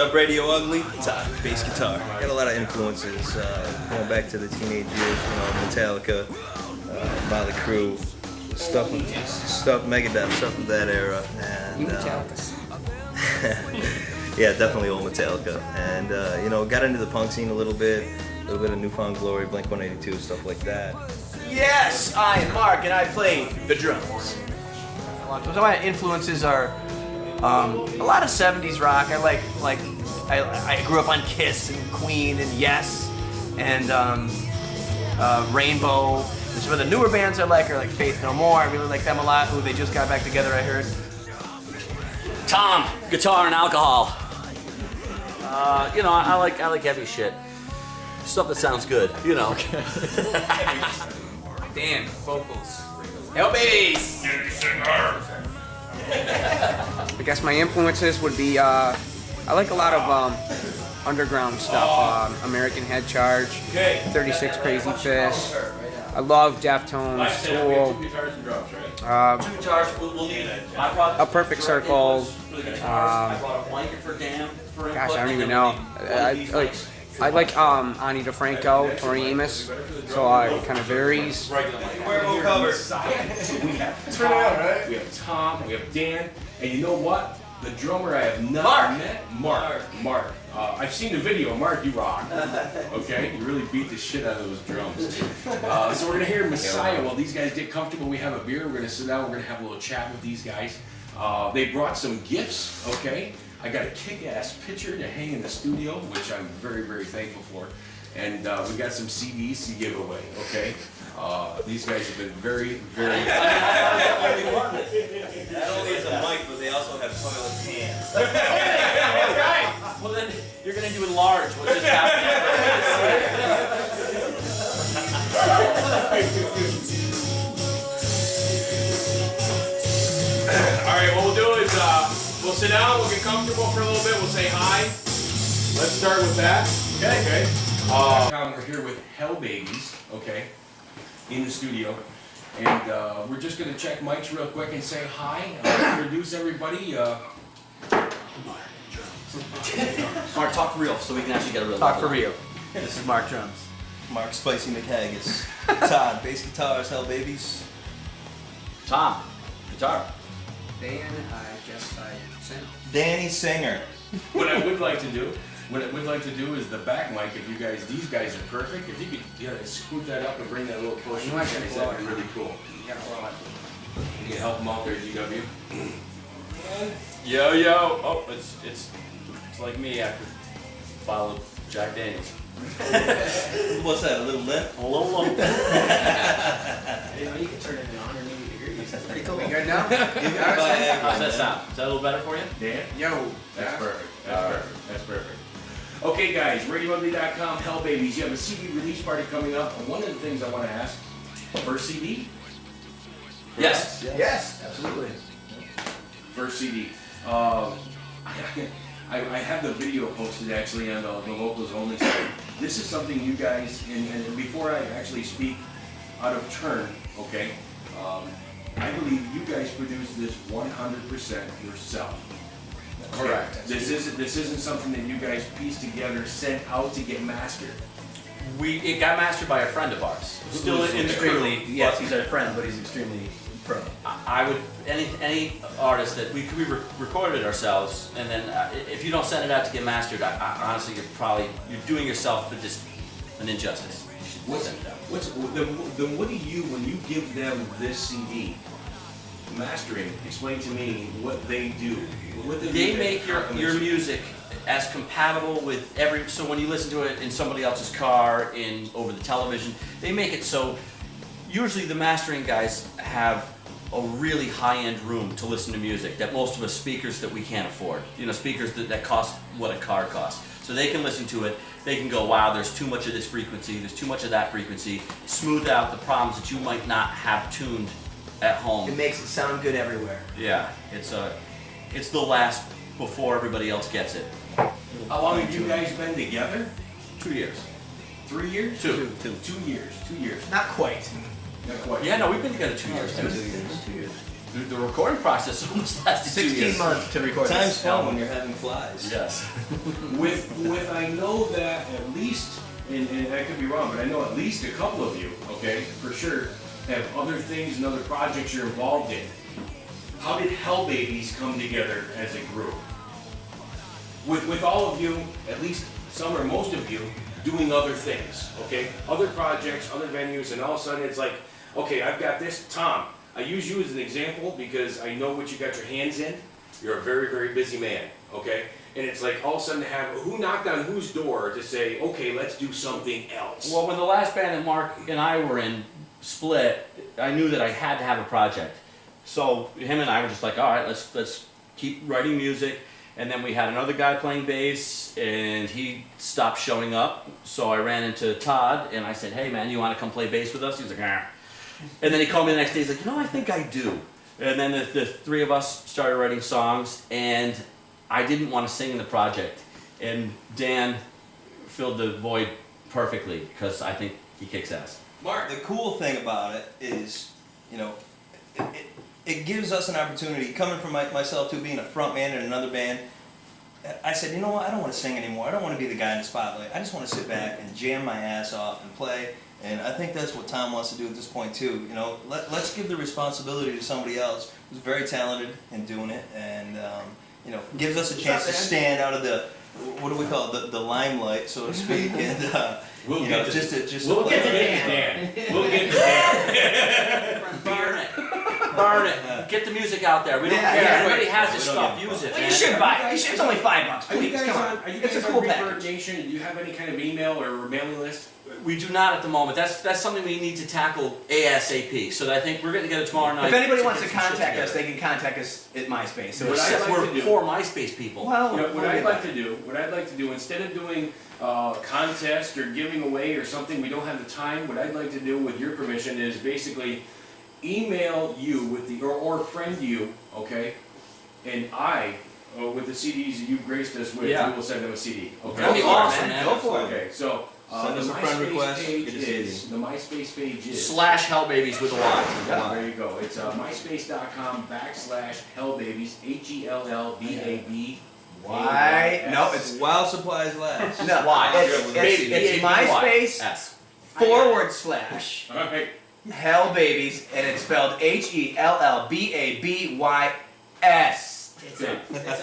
up, Radio Ugly? Top bass guitar. Got a lot of influences going back to the teenage years. You know, Metallica, Motley Crue, stuff, Megadeth, stuff of that era, and yeah, definitely old Metallica. And you know, got into the punk scene a little bit of Newfound Glory, Blink 182, stuff like that. Yes, I am Mark, and I play the drums. So my influences are a lot of 70s rock. I grew up on Kiss and Queen and Yes and Rainbow. Some of the newer bands I like are like Faith No More. I really like them a lot. Who they just got back together, I heard. Tom, guitar and alcohol. You know, I like heavy shit. Stuff that sounds good, you know. Dan, vocals. Hellbabys! I guess my influences would be, I like a lot of underground stuff. American Head Charge, 36 Crazy Fish. I love Deftones, Tool, A Perfect Circle. Gosh, I don't even know. I like Ani DeFranco, Tori Amos, so it kind of varies. We have Tom, we have Dan, and you know what? The drummer I have not met, Mark. I've seen the video. Mark, you rock. Okay, you really beat the shit out of those drums. So we're gonna hear Messiah. While these guys get comfortable, we have a beer. We're gonna sit down. We're gonna have a little chat with these guys. They brought some gifts. Okay, I got a kick-ass picture to hang in the studio, which I'm very, very thankful for. And we got some CDs to give away. Okay. These guys have been very, very. Not only is a mic, but they also have toilet cans. That's right. Well, then you're gonna do enlarge. What just happened? All right, what we'll do is we'll sit down, we'll get comfortable for a little bit, we'll say hi. Let's start with that. Okay. We're here with Hellbabys, okay, in the studio. And we're just going to check mics real quick and say hi. Introduce everybody. Mark, talk for real, so we can actually get a real. Talk for real. This is Mark Drums. Mark Spicy McHaggis. Todd, bass guitars, Hellbabys. Tom, guitar. Dan, I guess I sing. Danny Singer. What I would like to do is the back mic. If you guys, these guys are perfect. If you could scoot that up and bring that a little closer, that'd be really cool. You can help them out there, DW. Yo. Oh, it's like me after followed Jack Daniels. What's that, a little lip? A little lump. You can turn it 180 degrees. That's pretty cool. We good now? How's that sound? Is that a little better for you? Dan? Yo. That's perfect. That's perfect. Okay, guys, RadioUgly.com, Hellbabys. You have a CD release party coming up. And one of the things I want to ask, first CD? Yes. Yes, absolutely. First CD. I have the video posted actually on the Locals Only site. This is something you guys, and before I actually speak out of turn, okay, I believe you guys produced this 100% yourself. Okay? Correct. This isn't something that you guys pieced together, sent out to get mastered. It got mastered by a friend of ours. Still in the crew. Yes, he's our friend, but he's extremely pro. I would any artist that we recorded it ourselves, and then if you don't send it out to get mastered, I honestly you're doing yourself just an injustice. You should send it out. Then what do you, when you give them this CD, mastering, explain to me what they do. They make your music as compatible with so when you listen to it in somebody else's car, over the television, they make it so usually the mastering guys have a really high-end room to listen to music that most of us speakers that we can't afford. You know, speakers that cost what a car costs. So they can listen to it, they can go, wow, there's too much of this frequency, there's too much of that frequency, smooth out the problems that you might not have tuned at home. It makes it sound good everywhere. Yeah, it's the last before everybody else gets it. How long have you guys been together? 2 years. 3 years? Two. 2 years. 2 years. Not quite. Not quite. Yeah, no, we've been together 2 years. 2 years. the recording process almost lasted 2 16 years. months to record Time's this fun album. when you're having flies. Yes. with I know that at least, and I could be wrong, but I know at least a couple of you, okay, for sure, have other things and other projects you're involved in. How did Hellbabys come together as a group? With all of you, at least some or most of you, doing other things, okay? Other projects, other venues, and all of a sudden it's like, okay, I've got this. Tom, I use you as an example because I know what you got your hands in. You're a very, very busy man, okay? And it's like all of a sudden to have, who knocked on whose door to say, okay, let's do something else? Well, when the last band that Mark and I were in split, I knew that I had to have a project. So him and I were just like, all right, let's keep writing music. And then we had another guy playing bass, and he stopped showing up. So I ran into Todd, and I said, hey man, you want to come play bass with us? He was like, ah. And then he called me the next day. He's like, I think I do. And then the three of us started writing songs, and I didn't want to sing in the project. And Dan filled the void perfectly because I think he kicks ass. Mark, the cool thing about it is, it gives us an opportunity, coming from myself too, being a front man in another band. I said, you know what, I don't want to sing anymore. I don't want to be the guy in the spotlight. I just want to sit back and jam my ass off and play. And I think that's what Tom wants to do at this point too. Let's give the responsibility to somebody else who's very talented in doing it, and gives us a chance to stand out of the, what do we call it, the limelight, so to speak, and We'll get to We'll get to Dan. We'll get to Dan. Burn it. Burn it. Get the music out there. We don't care. Everybody has this stuff. Use it, Well, man. you should buy it. It's only $5, Are you please. guys Come on? on. Are you It's guys a cool on Reverb package. Nation? Do you have any kind of email or mailing list? We do not at the moment. That's something we need to tackle ASAP. So I think we're going to get it tomorrow night. If anybody wants to get some shit contact us, together. they can contact us at MySpace. So What it's I'd Except like we're to do- poor MySpace people. well, What I'd like to do, instead of doing contest or giving away or something, we don't have the time. What I'd like to do, with your permission, is basically email you with the or friend you, okay, and I, with the CDs that you've graced us with, Yeah. we will send them a CD. Okay. That'd be Go for it, awesome, man. man. Go for it. Okay, so Send the us a friend MySpace request, page get a CD. is the MySpace page is /Hellbabys with a Y. Yeah, there you go. It's myspace.com/Hellbabys, HELLBABY. Why? No, it's While supplies last. no. Y. It's MySpace S. / All right. Hellbabys, and it's spelled HELLBABYS.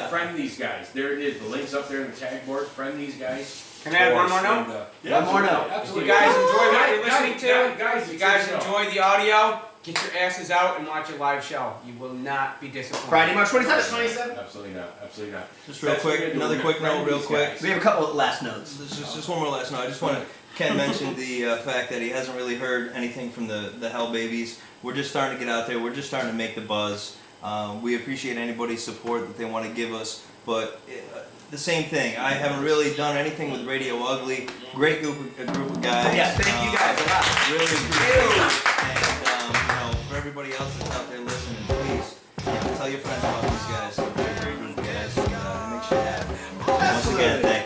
Friend these guys. There it is. The link's up there in the tag board. Friend these guys. Can I add one more note? One more note. If Absolutely. you guys enjoy what you're Guys, listening to, guys, if you it's guys your show. enjoy the audio, get your asses out and watch a live show. You will not be disappointed. Friday, March 27th. Absolutely not. Absolutely not. Just real That's what quick, we're gonna do. another We're quick gonna note, friend real these quick. guys. We have a couple of last notes. Just one more last note. I just want to, Ken mentioned the fact that he hasn't really heard anything from the Hellbabys. We're just starting to get out there. We're just starting to make the buzz. We appreciate anybody's support that they want to give us, but the same thing. I haven't really done anything with Radio Ugly. Great group of guys. Yeah, thank you guys a lot. Really appreciate it. And for everybody else that's out there listening, please tell your friends about these guys. They're a great group of guys, and make sure you have. Once again, thank you.